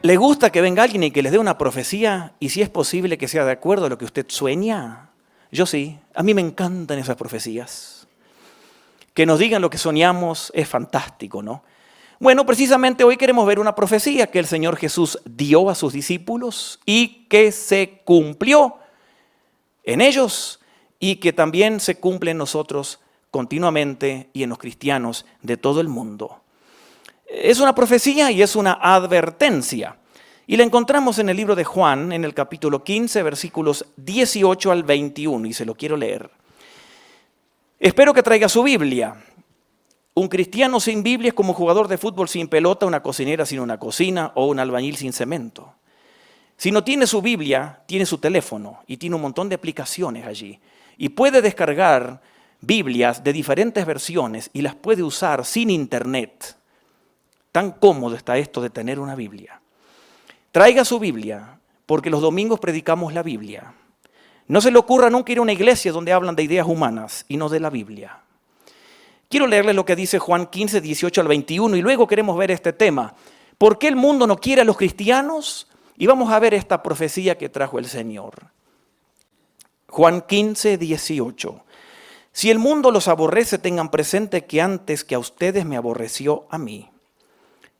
¿Le gusta que venga alguien y que les dé una profecía y si es posible que sea de acuerdo a lo que usted sueña? Yo sí, a mí me encantan esas profecías. Que nos digan lo que soñamos es fantástico, ¿no? Bueno, precisamente hoy queremos ver una profecía que el Señor Jesús dio a sus discípulos y que se cumplió en ellos y que también se cumple en nosotros continuamente y en los cristianos de todo el mundo. Es una profecía y es una advertencia. Y la encontramos en el libro de Juan, en el capítulo 15, versículos 18 al 21, y se lo quiero leer. Espero que traiga su Biblia. Un cristiano sin Biblia es como un jugador de fútbol sin pelota, una cocinera sin una cocina o un albañil sin cemento. Si no tiene su Biblia, tiene su teléfono y tiene un montón de aplicaciones allí. Y puede descargar Biblias de diferentes versiones y las puede usar sin internet. Tan cómodo está esto de tener una Biblia. Traiga su Biblia, porque los domingos predicamos la Biblia. No se le ocurra nunca ir a una iglesia donde hablan de ideas humanas y no de la Biblia. Quiero leerles lo que dice Juan 15, 18 al 21 y luego queremos ver este tema. ¿Por qué el mundo no quiere a los cristianos? Y vamos a ver esta profecía que trajo el Señor. Juan 15, 18. Si el mundo los aborrece, tengan presente que antes que a ustedes me aborreció a mí.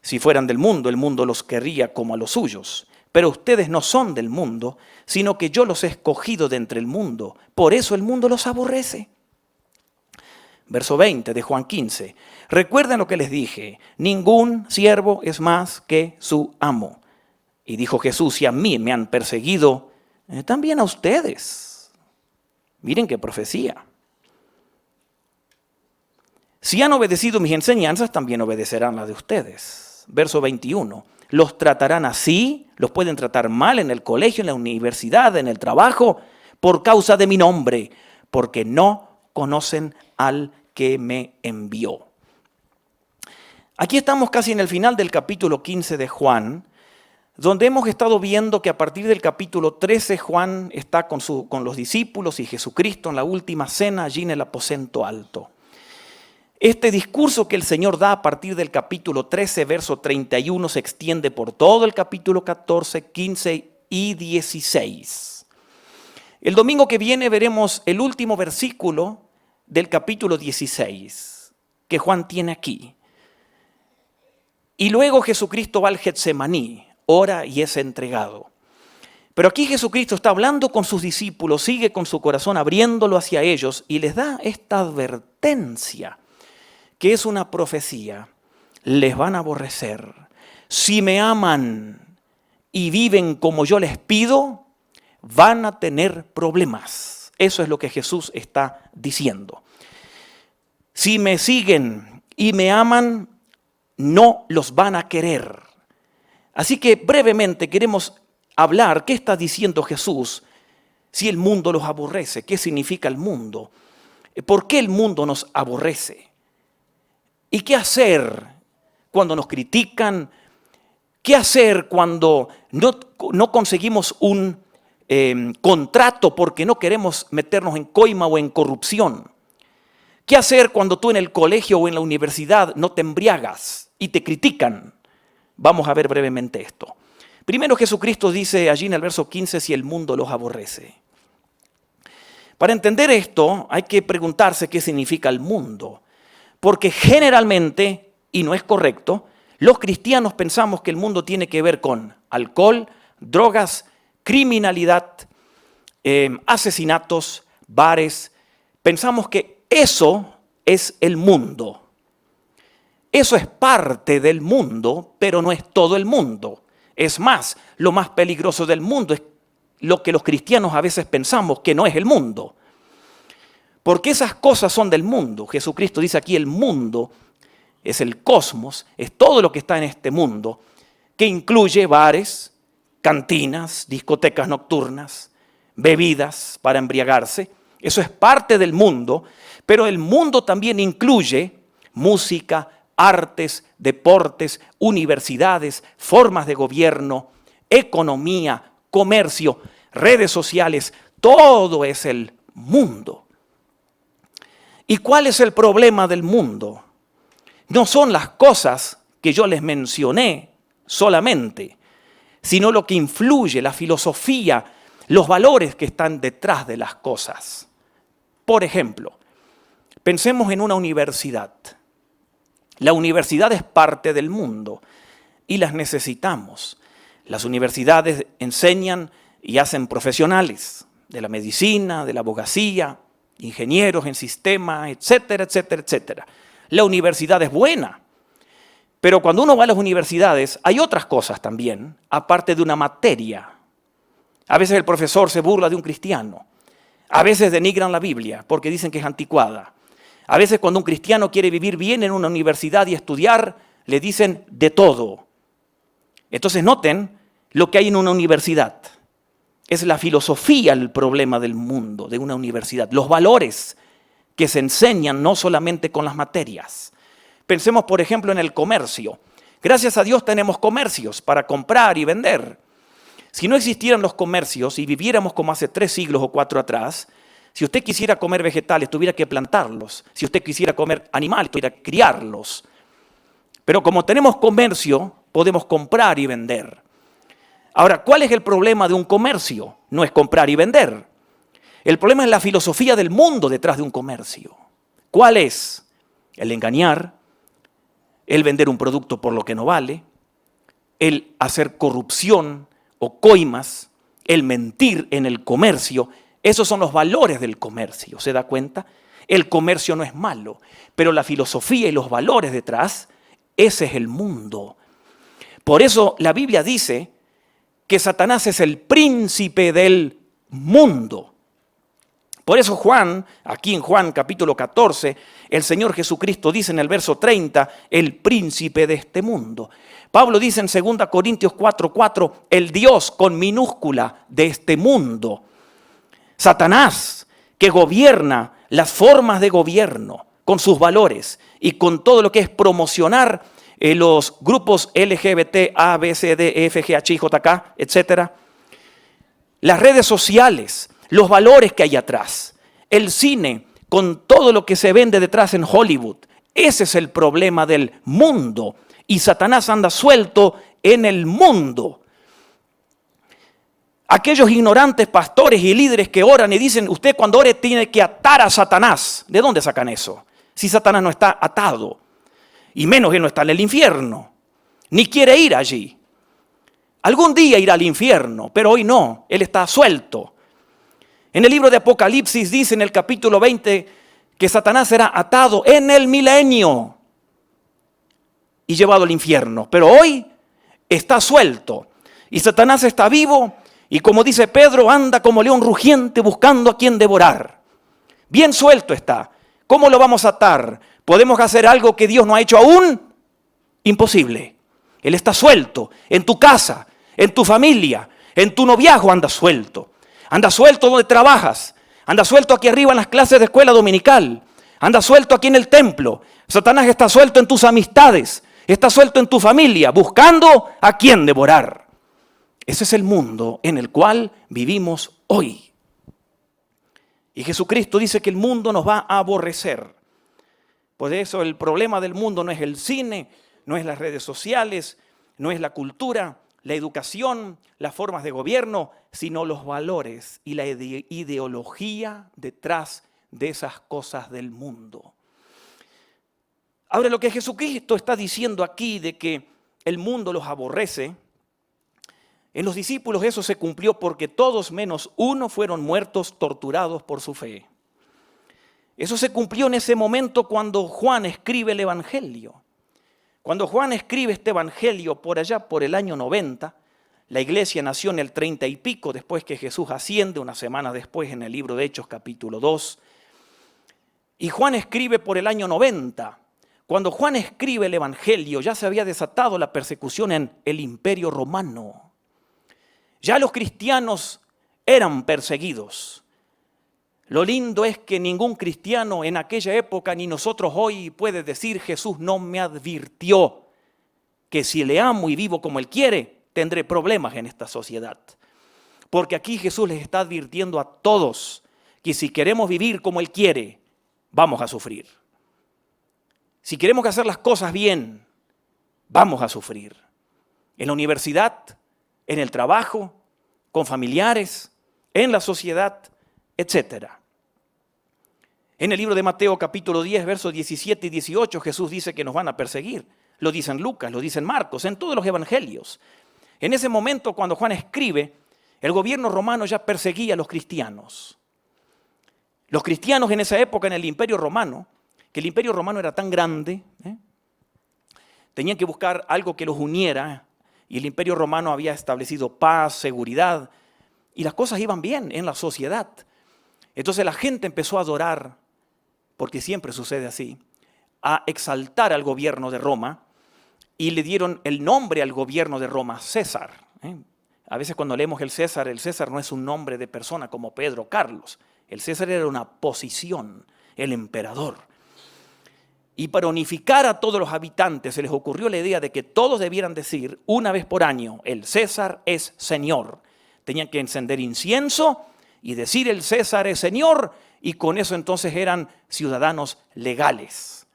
Si fueran del mundo, el mundo los querría como a los suyos. Pero ustedes no son del mundo, sino que yo los he escogido de entre el mundo. Por eso el mundo los aborrece. Verso 20 de Juan 15. Recuerden lo que les dije. Ningún siervo es más que su amo. Y dijo Jesús, si a mí me han perseguido, también a ustedes. Miren qué profecía. Si han obedecido mis enseñanzas, también obedecerán las de ustedes. Verso 21. Los tratarán así, los pueden tratar mal en el colegio, en la universidad, en el trabajo, por causa de mi nombre, porque no conocen al que me envió. Aquí estamos casi en el final del capítulo 15 de Juan, donde hemos estado viendo que a partir del capítulo 13 Juan está con los discípulos y Jesucristo en la última cena allí en el aposento alto. Este discurso que el Señor da a partir del capítulo 13, verso 31, se extiende por todo el capítulo 14, 15 y 16. El domingo que viene veremos el último versículo del capítulo 16 que Juan tiene aquí. Y luego Jesucristo va al Getsemaní, ora y es entregado. Pero aquí Jesucristo está hablando con sus discípulos, sigue con su corazón abriéndolo hacia ellos y les da esta advertencia, que es una profecía. Les van a aborrecer. Si me aman y viven como yo les pido, van a tener problemas. Eso es lo que Jesús está diciendo. Si me siguen y me aman, no los van a querer. Así que brevemente queremos hablar qué está diciendo Jesús si el mundo los aborrece. ¿Qué significa el mundo? ¿Por qué el mundo nos aborrece? ¿Y qué hacer cuando nos critican? ¿Qué hacer cuando no conseguimos un contrato porque no queremos meternos en coima o en corrupción? ¿Qué hacer cuando tú en el colegio o en la universidad no te embriagas y te critican? Vamos a ver brevemente esto. Primero Jesucristo dice allí en el verso 15, si el mundo los aborrece. Para entender esto hay que preguntarse qué significa el mundo. Porque generalmente, y no es correcto, los cristianos pensamos que el mundo tiene que ver con alcohol, drogas, criminalidad, asesinatos, bares. Pensamos que eso es el mundo. Eso es parte del mundo, pero no es todo el mundo. Es más, lo más peligroso del mundo es lo que los cristianos a veces pensamos que no es el mundo. Porque esas cosas son del mundo. Jesucristo dice aquí el mundo es el cosmos, es todo lo que está en este mundo, que incluye bares, cantinas, discotecas nocturnas, bebidas para embriagarse. Eso es parte del mundo, pero el mundo también incluye música, artes, deportes, universidades, formas de gobierno, economía, comercio, redes sociales. Todo es el mundo. ¿Y cuál es el problema del mundo? No son las cosas que yo les mencioné solamente. sino lo que influye, la filosofía, los valores que están detrás de las cosas. Por ejemplo, pensemos en una universidad. La universidad es parte del mundo y las necesitamos. Las universidades enseñan y hacen profesionales de la medicina, de la abogacía, ingenieros en sistemas, etcétera, etcétera, etcétera. La universidad es buena, pero cuando uno va a las universidades hay otras cosas también, aparte de una materia. A veces el profesor se burla de un cristiano, a veces denigran la Biblia porque dicen que es anticuada. A veces cuando un cristiano quiere vivir bien en una universidad y estudiar, le dicen de todo. Entonces noten lo que hay en una universidad. Es la filosofía el problema del mundo, de una universidad. Los valores que se enseñan no solamente con las materias. Pensemos, por ejemplo, en el comercio. Gracias a Dios tenemos comercios para comprar y vender. Si no existieran los comercios y viviéramos como hace 3 siglos o 4 atrás, si usted quisiera comer vegetales, tuviera que plantarlos. Si usted quisiera comer animales, tuviera que criarlos. Pero como tenemos comercio, podemos comprar y vender. Ahora, ¿cuál es el problema de un comercio? No es comprar y vender. El problema es la filosofía del mundo detrás de un comercio. ¿Cuál es? El engañar, el vender un producto por lo que no vale, el hacer corrupción o coimas, el mentir en el comercio. Esos son los valores del comercio, ¿se da cuenta? El comercio no es malo, pero la filosofía y los valores detrás, ese es el mundo. Por eso la Biblia dice que Satanás es el príncipe del mundo. Por eso Juan, aquí en Juan capítulo 14, el Señor Jesucristo dice en el verso 30, el príncipe de este mundo. Pablo dice en 2 Corintios 4:4, el Dios con minúscula de este mundo. Satanás, que gobierna las formas de gobierno con sus valores y con todo lo que es promocionar los grupos LGBT, A, B, C, D, E, F, G, H, I, J, K, etc. Las redes sociales, los valores que hay atrás, el cine, con todo lo que se vende detrás en Hollywood. Ese es el problema del mundo. Y Satanás anda suelto en el mundo. Aquellos ignorantes pastores y líderes que oran y dicen, usted cuando ore tiene que atar a Satanás. ¿De dónde sacan eso? Si Satanás no está atado. Y menos que no está en el infierno. Ni quiere ir allí. Algún día irá al infierno, pero hoy no. Él está suelto. En el libro de Apocalipsis dice en el capítulo 20 que Satanás será atado en el milenio y llevado al infierno. Pero hoy está suelto. Y Satanás está vivo. Y como dice Pedro, anda como león rugiente buscando a quien devorar. Bien suelto está. ¿Cómo lo vamos a atar? ¿Podemos hacer algo que Dios no ha hecho aún? Imposible. Él está suelto. En tu casa, en tu familia, en tu noviazgo anda suelto. Anda suelto donde trabajas. Anda suelto aquí arriba en las clases de escuela dominical. Anda suelto aquí en el templo. Satanás está suelto en tus amistades. Está suelto en tu familia, buscando a quien devorar. Ese es el mundo en el cual vivimos hoy. Y Jesucristo dice que el mundo nos va a aborrecer. Por eso el problema del mundo no es el cine, no es las redes sociales, no es la cultura, la educación, las formas de gobierno, sino los valores y la ideología detrás de esas cosas del mundo. Ahora, lo que Jesucristo está diciendo aquí de que el mundo los aborrece, en los discípulos eso se cumplió porque todos menos uno fueron muertos, torturados por su fe. Eso se cumplió en ese momento cuando Juan escribe el Evangelio. Cuando Juan escribe este Evangelio por allá por el año 90, la iglesia nació en el 30 y pico, después que Jesús asciende, una semana después en el libro de Hechos capítulo 2. Y Juan escribe por el año 90. Cuando Juan escribe el Evangelio ya se había desatado la persecución en el Imperio Romano. Ya los cristianos eran perseguidos. Lo lindo es que ningún cristiano en aquella época ni nosotros hoy puede decir Jesús no me advirtió que si le amo y vivo como Él quiere, tendré problemas en esta sociedad. Porque aquí Jesús les está advirtiendo a todos que si queremos vivir como Él quiere, vamos a sufrir. Si queremos hacer las cosas bien, vamos a sufrir. En la universidad en el trabajo, con familiares, en la sociedad, etc. En el libro de Mateo capítulo 10, versos 17 y 18, Jesús dice que nos van a perseguir. Lo dice en Lucas, lo dice en Marcos, en todos los evangelios. En ese momento, cuando Juan escribe, el gobierno romano ya perseguía a los cristianos. Los cristianos en esa época en el Imperio Romano, que el Imperio Romano era tan grande, tenían que buscar algo que los uniera, y el Imperio Romano había establecido paz, seguridad, y las cosas iban bien en la sociedad. Entonces la gente empezó a adorar, porque siempre sucede así, a exaltar al gobierno de Roma, y le dieron el nombre al gobierno de Roma, César. A veces cuando leemos el César no es un nombre de persona como Pedro, Carlos. El César era una posición, el emperador. Y para unificar a todos los habitantes se les ocurrió la idea de que todos debieran decir una vez por año, el César es Señor. Tenían que encender incienso y decir el César es Señor, y con eso entonces eran ciudadanos legales.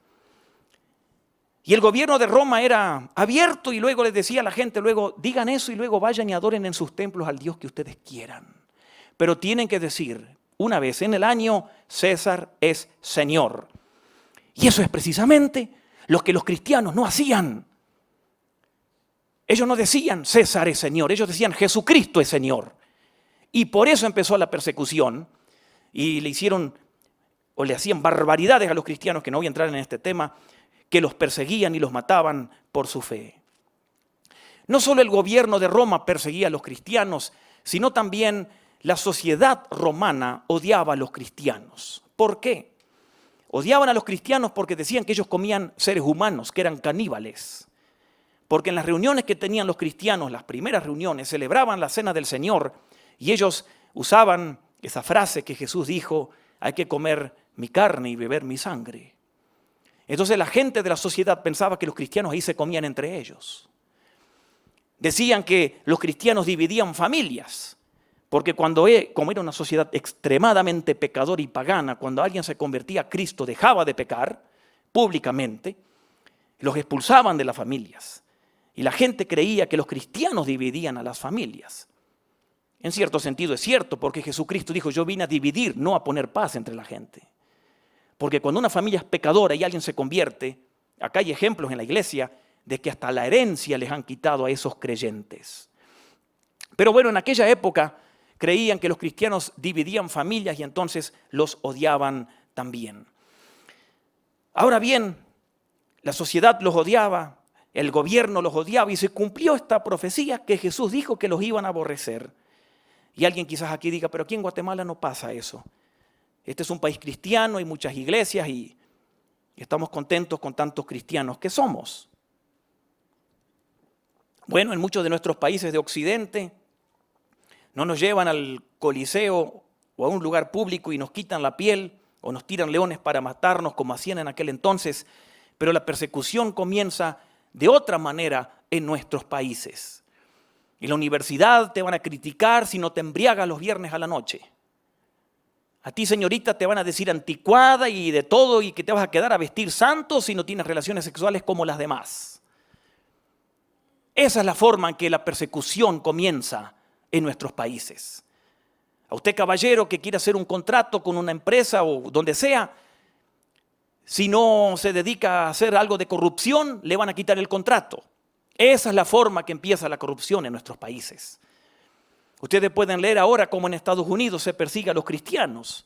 Y el gobierno de Roma era abierto y luego les decía a la gente, luego digan eso y luego vayan y adoren en sus templos al Dios que ustedes quieran. Pero tienen que decir una vez en el año, César es Señor. Y eso es precisamente lo que los cristianos no hacían. Ellos no decían César es Señor, ellos decían Jesucristo es Señor. Y por eso empezó la persecución y le hacían barbaridades a los cristianos, que no voy a entrar en este tema, que los perseguían y los mataban por su fe. No solo el gobierno de Roma perseguía a los cristianos, sino también la sociedad romana odiaba a los cristianos. ¿Por qué? Odiaban a los cristianos porque decían que ellos comían seres humanos, que eran caníbales. Porque en las reuniones que tenían los cristianos, las primeras reuniones, celebraban la cena del Señor y ellos usaban esa frase que Jesús dijo, hay que comer mi carne y beber mi sangre. Entonces la gente de la sociedad pensaba que los cristianos ahí se comían entre ellos. Decían que los cristianos dividían familias, porque como era una sociedad extremadamente pecadora y pagana, cuando alguien se convertía a Cristo dejaba de pecar públicamente, los expulsaban de las familias. Y la gente creía que los cristianos dividían a las familias. En cierto sentido es cierto, porque Jesucristo dijo, yo vine a dividir, no a poner paz entre la gente. Porque cuando una familia es pecadora y alguien se convierte, acá hay ejemplos en la iglesia de que hasta la herencia les han quitado a esos creyentes. Pero bueno, en aquella época creían que los cristianos dividían familias y entonces los odiaban también. Ahora bien, la sociedad los odiaba, el gobierno los odiaba y se cumplió esta profecía que Jesús dijo que los iban a aborrecer. Y alguien quizás aquí diga, pero aquí en Guatemala no pasa eso. Este es un país cristiano, hay muchas iglesias y estamos contentos con tantos cristianos que somos. Bueno, en muchos de nuestros países de Occidente no nos llevan al Coliseo o a un lugar público y nos quitan la piel o nos tiran leones para matarnos como hacían en aquel entonces, pero la persecución comienza de otra manera en nuestros países. En la universidad te van a criticar si no te embriagas los viernes a la noche. A ti, señorita, te van a decir anticuada y de todo y que te vas a quedar a vestir santo si no tienes relaciones sexuales como las demás. Esa es la forma en que la persecución comienza en nuestros países. A usted, caballero, que quiere hacer un contrato con una empresa o donde sea, si no se dedica a hacer algo de corrupción, le van a quitar el contrato. Esa es la forma que empieza la corrupción en nuestros países. Ustedes pueden leer ahora cómo en Estados Unidos se persigue a los cristianos.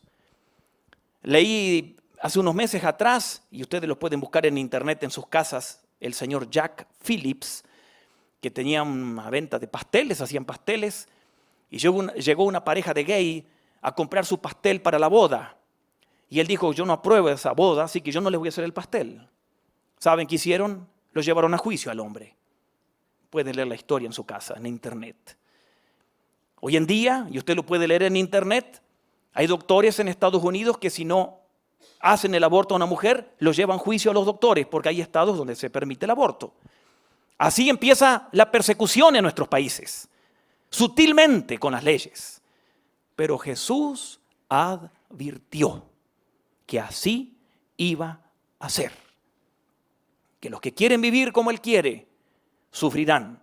Leí hace unos meses atrás, y ustedes lo pueden buscar en internet en sus casas, el señor Jack Phillips, que tenía una venta de pasteles, hacían pasteles, y llegó una pareja de gay a comprar su pastel para la boda. Y él dijo, yo no apruebo esa boda, así que yo no les voy a hacer el pastel. ¿Saben qué hicieron? Lo llevaron a juicio al hombre. Pueden leer la historia en su casa, en internet. Hoy en día, y usted lo puede leer en internet, hay doctores en Estados Unidos que si no hacen el aborto a una mujer, los llevan a juicio a los doctores, porque hay estados donde se permite el aborto. Así empieza la persecución en nuestros países, sutilmente con las leyes. Pero Jesús advirtió que así iba a ser. Que los que quieren vivir como Él quiere, sufrirán.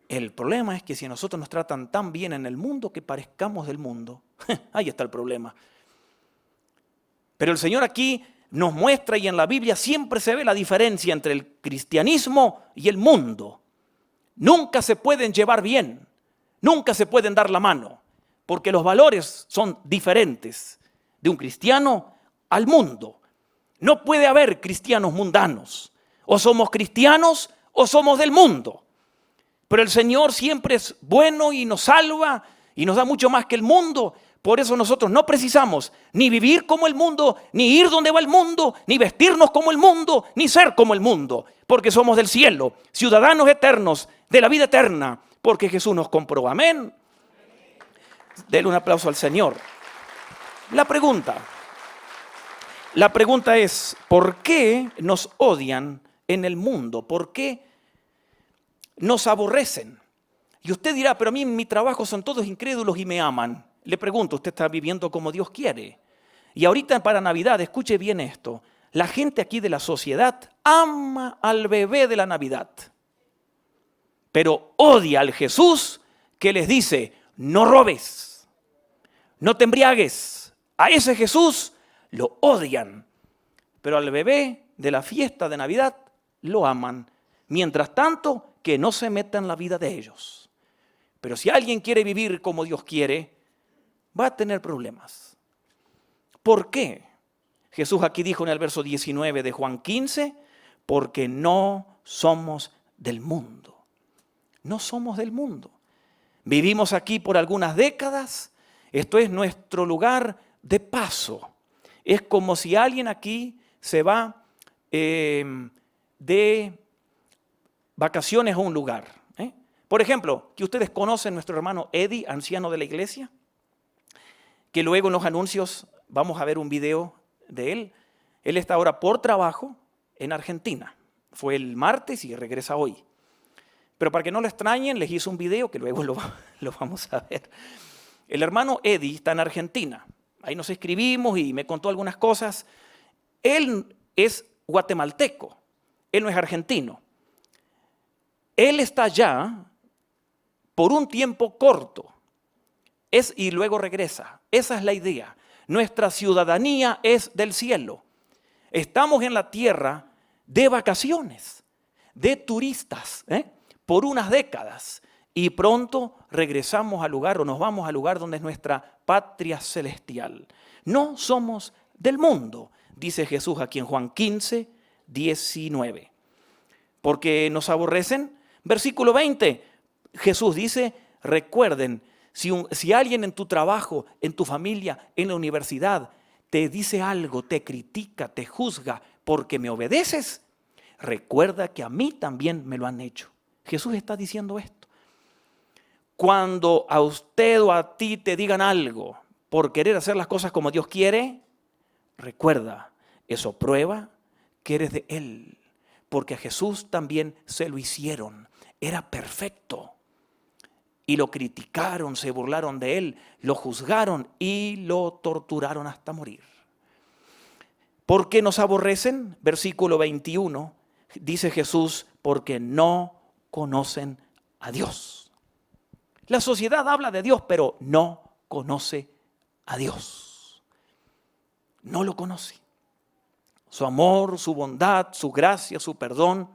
El problema es que si a nosotros nos tratan tan bien en el mundo que parezcamos del mundo, ahí está el problema. Pero el Señor aquí nos muestra, y en la Biblia siempre se ve la diferencia entre el cristianismo y el mundo. Nunca se pueden llevar bien, nunca se pueden dar la mano, porque los valores son diferentes de un cristiano al mundo. No puede haber cristianos mundanos. O somos cristianos o somos del mundo. Pero el Señor siempre es bueno y nos salva y nos da mucho más que el mundo. Por eso nosotros no precisamos ni vivir como el mundo, ni ir donde va el mundo, ni vestirnos como el mundo, ni ser como el mundo. Porque somos del cielo, ciudadanos eternos de la vida eterna, porque Jesús nos compró. Amén. Denle un aplauso al Señor. La pregunta es, ¿por qué nos odian en el mundo? ¿Por qué nos aborrecen? Y usted dirá, pero a mí en mi trabajo son todos incrédulos y me aman. Le pregunto, ¿usted está viviendo como Dios quiere? Y ahorita para Navidad, escuche bien esto, la gente aquí de la sociedad ama al bebé de la Navidad, pero odia al Jesús que les dice, no robes, no te embriagues. A ese Jesús lo odian, pero al bebé de la fiesta de Navidad lo aman. Mientras tanto, que no se meta en la vida de ellos. Pero si alguien quiere vivir como Dios quiere, va a tener problemas. ¿Por qué? Jesús aquí dijo en el verso 19 de Juan 15, porque no somos del mundo. No somos del mundo. Vivimos aquí por algunas décadas. Esto es nuestro lugar de paso. Es como si alguien aquí se va de vacaciones a un lugar. Por ejemplo, que ustedes conocen nuestro hermano Eddie, anciano de la iglesia, que luego en los anuncios vamos a ver un video de él. Él está ahora por trabajo en Argentina. Fue el martes y regresa hoy. Pero para que no lo extrañen, les hice un video que luego lo vamos a ver. El hermano Eddie está en Argentina. Ahí nos escribimos y me contó algunas cosas. Él es guatemalteco. Él no es argentino. Él está allá por un tiempo corto. Y luego regresa. Esa es la idea. Nuestra ciudadanía es del cielo. Estamos en la tierra de vacaciones, de turistas, por unas décadas. Y pronto regresamos al lugar o nos vamos al lugar donde es nuestra patria celestial. No somos del mundo, dice Jesús aquí en Juan 15, 19. ¿Por qué nos aborrecen? Versículo 20, Jesús dice, recuerden, si alguien en tu trabajo, en tu familia, en la universidad, te dice algo, te critica, te juzga porque me obedeces, recuerda que a mí también me lo han hecho. Jesús está diciendo esto. Cuando a usted o a ti te digan algo por querer hacer las cosas como Dios quiere, recuerda, eso prueba que eres de Él. Porque a Jesús también se lo hicieron. Era perfecto. Y lo criticaron, se burlaron de Él, lo juzgaron y lo torturaron hasta morir. ¿Por qué nos aborrecen? Versículo 21, dice Jesús, porque no conocen a Dios. La sociedad habla de Dios, pero no conoce a Dios. No lo conoce. Su amor, su bondad, su gracia, su perdón,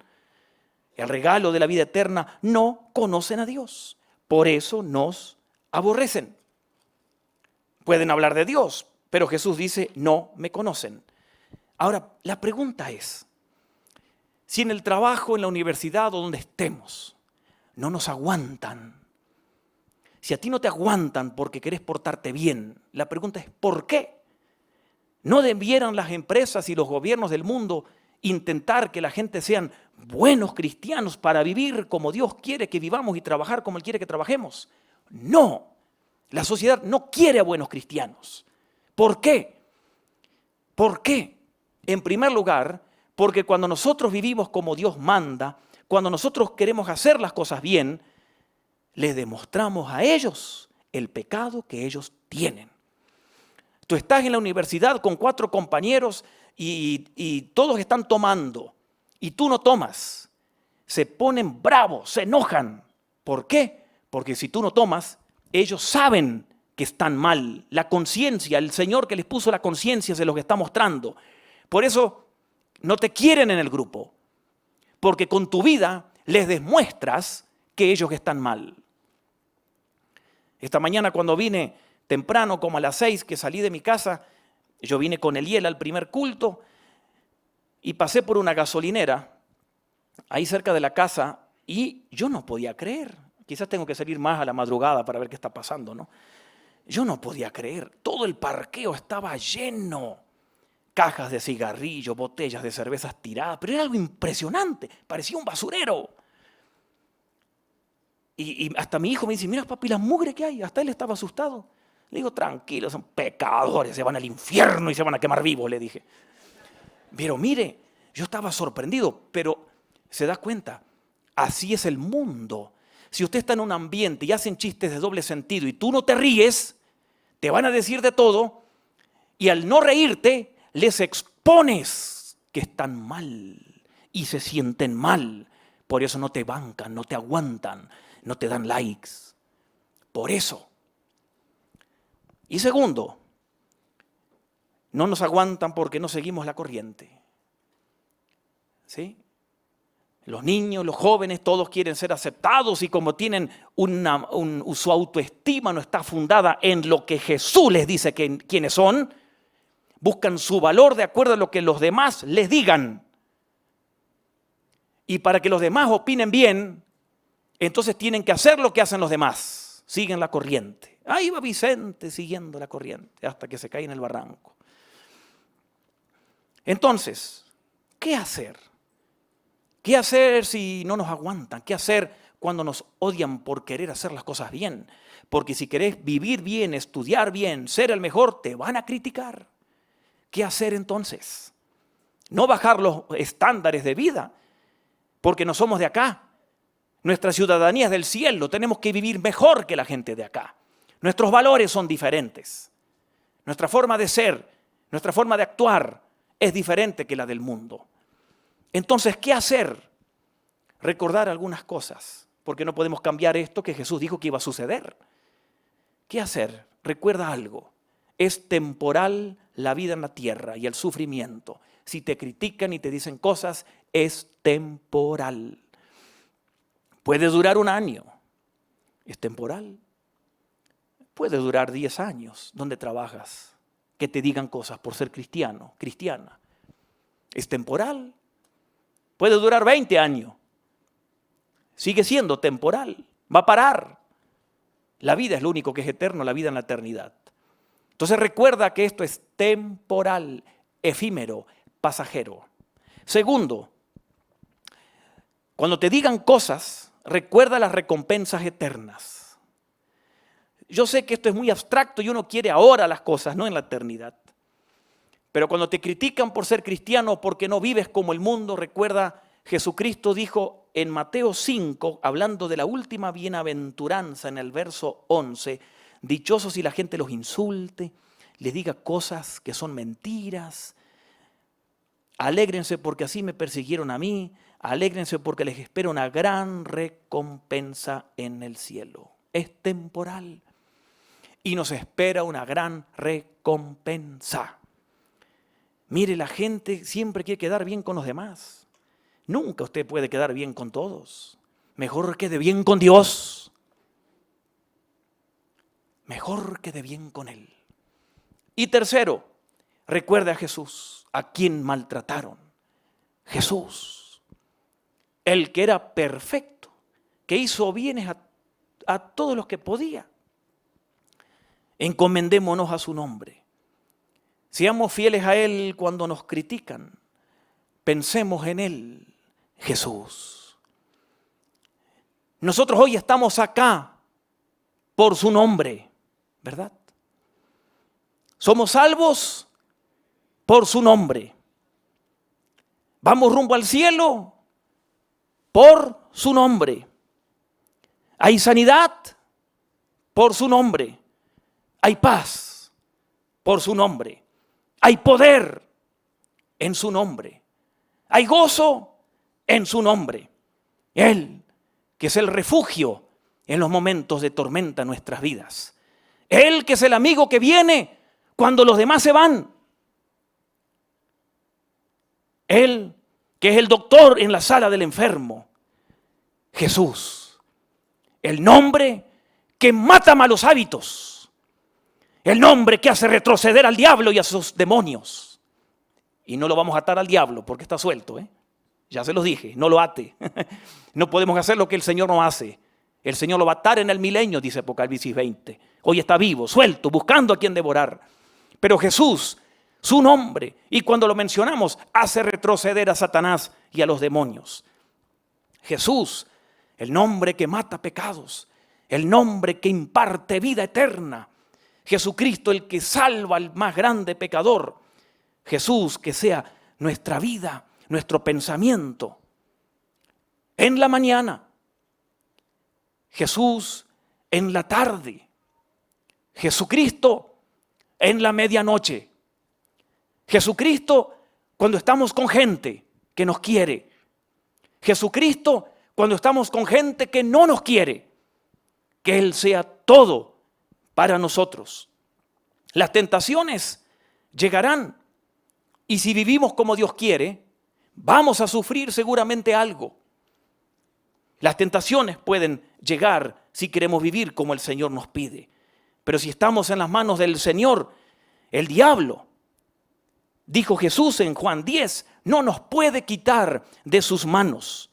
el regalo de la vida eterna, no conocen a Dios. Por eso nos aborrecen. Pueden hablar de Dios, pero Jesús dice, no me conocen. Ahora, la pregunta es, si en el trabajo, en la universidad o donde estemos, no nos aguantan, si a ti no te aguantan porque querés portarte bien, la pregunta es, ¿por qué? ¿No debieran las empresas y los gobiernos del mundo intentar que la gente sean buenos cristianos para vivir como Dios quiere que vivamos y trabajar como Él quiere que trabajemos? No, la sociedad no quiere a buenos cristianos. ¿Por qué? ¿Por qué? En primer lugar, porque cuando nosotros vivimos como Dios manda, cuando nosotros queremos hacer las cosas bien, les demostramos a ellos el pecado que ellos tienen. Tú estás en la universidad con 4 compañeros y todos están tomando y tú no tomas. Se ponen bravos, se enojan ¿Por qué? Porque si tú no tomas, ellos saben que están mal. La conciencia, el Señor que les puso la conciencia se los está mostrando. Por eso no te quieren en el grupo, porque con tu vida les demuestras que ellos están mal. Esta mañana cuando vine temprano, como a las 6 que salí de mi casa, yo vine con Eliel al primer culto y pasé por una gasolinera ahí cerca de la casa y yo no podía creer. Quizás tengo que salir más a la madrugada para ver qué está pasando, ¿no? Yo no podía creer. Todo el parqueo estaba lleno. Cajas de cigarrillos, botellas de cervezas tiradas, pero era algo impresionante. Parecía un basurero. Y hasta mi hijo me dice, mira papi, la mugre que hay. Hasta él estaba asustado. Le digo, tranquilo, son pecadores, se van al infierno y se van a quemar vivos, le dije. Pero mire, yo estaba sorprendido, pero se da cuenta, así es el mundo. Si usted está en un ambiente y hacen chistes de doble sentido y tú no te ríes, te van a decir de todo y al no reírte les expones que están mal y se sienten mal. Por eso no te bancan, no te aguantan, no te dan likes. Por eso. Y segundo, no nos aguantan porque no seguimos la corriente. ¿Sí? Los niños, los jóvenes, todos quieren ser aceptados y como tienen su autoestima no está fundada en lo que Jesús les dice quiénes son, buscan su valor de acuerdo a lo que los demás les digan. Y para que los demás opinen bien, entonces tienen que hacer lo que hacen los demás. Siguen la corriente. Ahí va Vicente siguiendo la corriente hasta que se cae en el barranco. Entonces, ¿qué hacer? ¿Qué hacer si no nos aguantan? ¿Qué hacer cuando nos odian por querer hacer las cosas bien? Porque si querés vivir bien, estudiar bien, ser el mejor, te van a criticar. ¿Qué hacer entonces? No bajar los estándares de vida, porque no somos de acá. Nuestra ciudadanía es del cielo, tenemos que vivir mejor que la gente de acá. Nuestros valores son diferentes. Nuestra forma de ser, nuestra forma de actuar es diferente que la del mundo. Entonces, ¿qué hacer? Recordar algunas cosas, porque no podemos cambiar esto que Jesús dijo que iba a suceder. ¿Qué hacer? Recuerda algo. Es temporal la vida en la tierra y el sufrimiento. Si te critican y te dicen cosas, es temporal. Puede durar 1 año. Es temporal. Puede durar 10 años donde trabajas. Que te digan cosas por ser cristiano, cristiana. Es temporal. Puede durar 20 años. Sigue siendo temporal. Va a parar. La vida es lo único que es eterno, la vida en la eternidad. Entonces recuerda que esto es temporal, efímero, pasajero. Segundo, cuando te digan cosas, recuerda las recompensas eternas. Yo sé que esto es muy abstracto y uno quiere ahora las cosas, no en la eternidad. Pero cuando te critican por ser cristiano o porque no vives como el mundo, recuerda, Jesucristo dijo en Mateo 5, hablando de la última bienaventuranza en el verso 11, dichosos si la gente los insulte, les diga cosas que son mentiras. Alégrense porque así me persiguieron a mí. Alégrense porque les espera una gran recompensa en el cielo. Es temporal. Y nos espera una gran recompensa. Mire, la gente siempre quiere quedar bien con los demás. Nunca usted puede quedar bien con todos. Mejor quede bien con Dios. Mejor quede bien con Él. Y tercero, recuerde a Jesús, a quien maltrataron. Jesús, el que era perfecto, que hizo bienes a todos los que podía. Encomendémonos a su nombre. Seamos fieles a Él cuando nos critican. Pensemos en Él, Jesús. Nosotros hoy estamos acá por su nombre, ¿verdad? Somos salvos por su nombre. Vamos rumbo al cielo por su nombre. Hay sanidad por su nombre. Hay paz por su nombre. Hay poder en su nombre. Hay gozo en su nombre. Él, que es el refugio en los momentos de tormenta en nuestras vidas. Él que es el amigo que viene cuando los demás se van. Él que es el doctor en la sala del enfermo. Jesús, el nombre que mata malos hábitos. El nombre que hace retroceder al diablo y a sus demonios. Y no lo vamos a atar al diablo porque está suelto, Ya se los dije, no lo ate. No podemos hacer lo que el Señor no hace. El Señor lo va a atar en el milenio, dice Apocalipsis 20. Hoy está vivo, suelto, buscando a quien devorar. Pero Jesús, su nombre, y cuando lo mencionamos, hace retroceder a Satanás y a los demonios. Jesús, el nombre que mata pecados, el nombre que imparte vida eterna. Jesucristo, el que salva al más grande pecador. Jesús, que sea nuestra vida, nuestro pensamiento. En la mañana, Jesús en la tarde, Jesucristo en la medianoche, Jesucristo cuando estamos con gente que nos quiere, Jesucristo cuando estamos con gente que no nos quiere, que Él sea todo para nosotros. Las tentaciones llegarán y si vivimos como Dios quiere, vamos a sufrir seguramente algo. Las tentaciones pueden llegar si queremos vivir como el Señor nos pide. Pero si estamos en las manos del Señor, el diablo, dijo Jesús en Juan 10, no nos puede quitar de sus manos.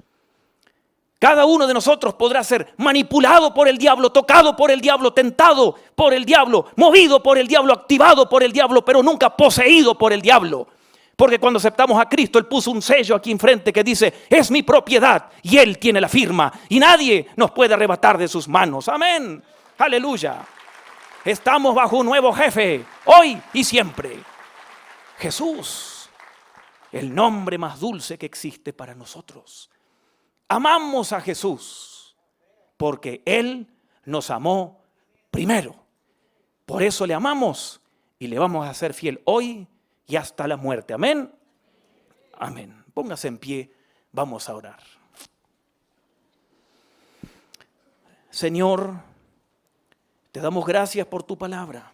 Cada uno de nosotros podrá ser manipulado por el diablo, tocado por el diablo, tentado por el diablo, movido por el diablo, activado por el diablo, pero nunca poseído por el diablo. Porque cuando aceptamos a Cristo, Él puso un sello aquí enfrente que dice, es mi propiedad y Él tiene la firma y nadie nos puede arrebatar de sus manos. Amén. Aleluya. Estamos bajo un nuevo jefe, hoy y siempre. Jesús, el nombre más dulce que existe para nosotros. Amamos a Jesús porque Él nos amó primero. Por eso le amamos y le vamos a ser fiel hoy y hasta la muerte. Amén. Amén. Póngase en pie, vamos a orar. Señor, te damos gracias por tu palabra,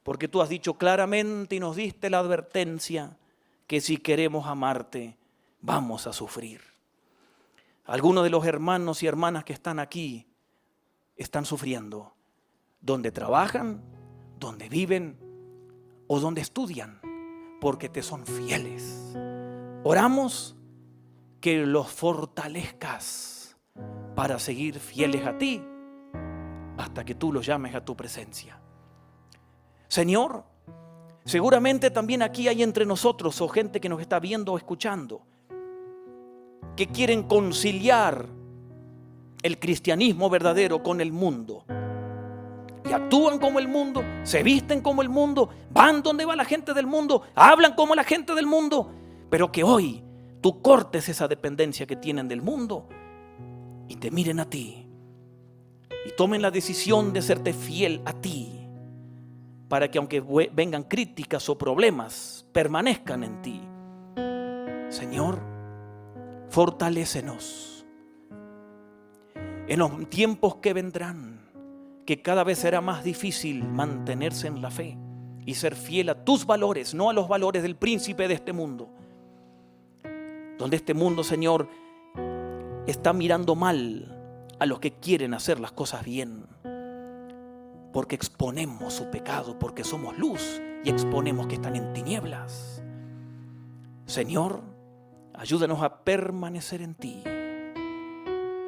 porque tú has dicho claramente y nos diste la advertencia que si queremos amarte, vamos a sufrir. Algunos de los hermanos y hermanas que están aquí están sufriendo, donde trabajan, donde viven o donde estudian, porque te son fieles. Oramos que los fortalezcas para seguir fieles a ti hasta que tú los llames a tu presencia. Señor, seguramente también aquí hay entre nosotros o gente que nos está viendo o escuchando que quieren conciliar el cristianismo verdadero con el mundo. Y actúan como el mundo, se visten como el mundo, van donde va la gente del mundo, hablan como la gente del mundo. Pero que hoy tú cortes esa dependencia que tienen del mundo y te miren a ti y tomen la decisión de serte fiel a ti, para que aunque vengan críticas o problemas, permanezcan en ti. Señor, fortalécenos en los tiempos que vendrán, que cada vez será más difícil mantenerse en la fe y ser fiel a tus valores, no a los valores del príncipe de este mundo. Donde este mundo, Señor, está mirando mal a los que quieren hacer las cosas bien, porque exponemos su pecado, porque somos luz y exponemos que están en tinieblas. Señor, ayúdanos a permanecer en ti.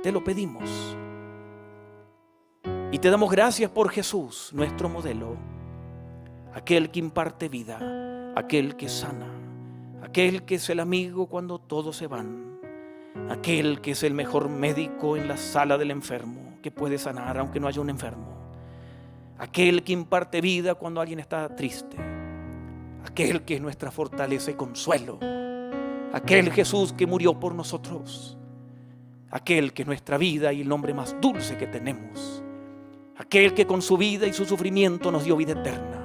Te lo pedimos. Y te damos gracias por Jesús, nuestro modelo, aquel que imparte vida, aquel que sana, aquel que es el amigo cuando todos se van, aquel que es el mejor médico en la sala del enfermo, que puede sanar aunque no haya un enfermo, aquel que imparte vida cuando alguien está triste, aquel que es nuestra fortaleza y consuelo, aquel Jesús que murió por nosotros, aquel que es nuestra vida y el nombre más dulce que tenemos, aquel que con su vida y su sufrimiento nos dio vida eterna,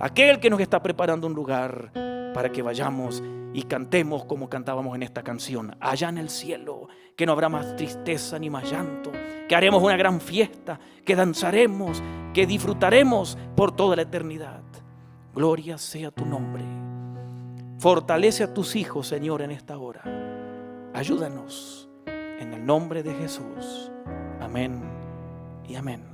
aquel que nos está preparando un lugar para que vayamos y cantemos como cantábamos en esta canción, allá en el cielo, que no habrá más tristeza ni más llanto, que haremos una gran fiesta, que danzaremos, que disfrutaremos por toda la eternidad. Gloria sea tu nombre. Fortalece a tus hijos, Señor, en esta hora. Ayúdanos en el nombre de Jesús. Amén y amén.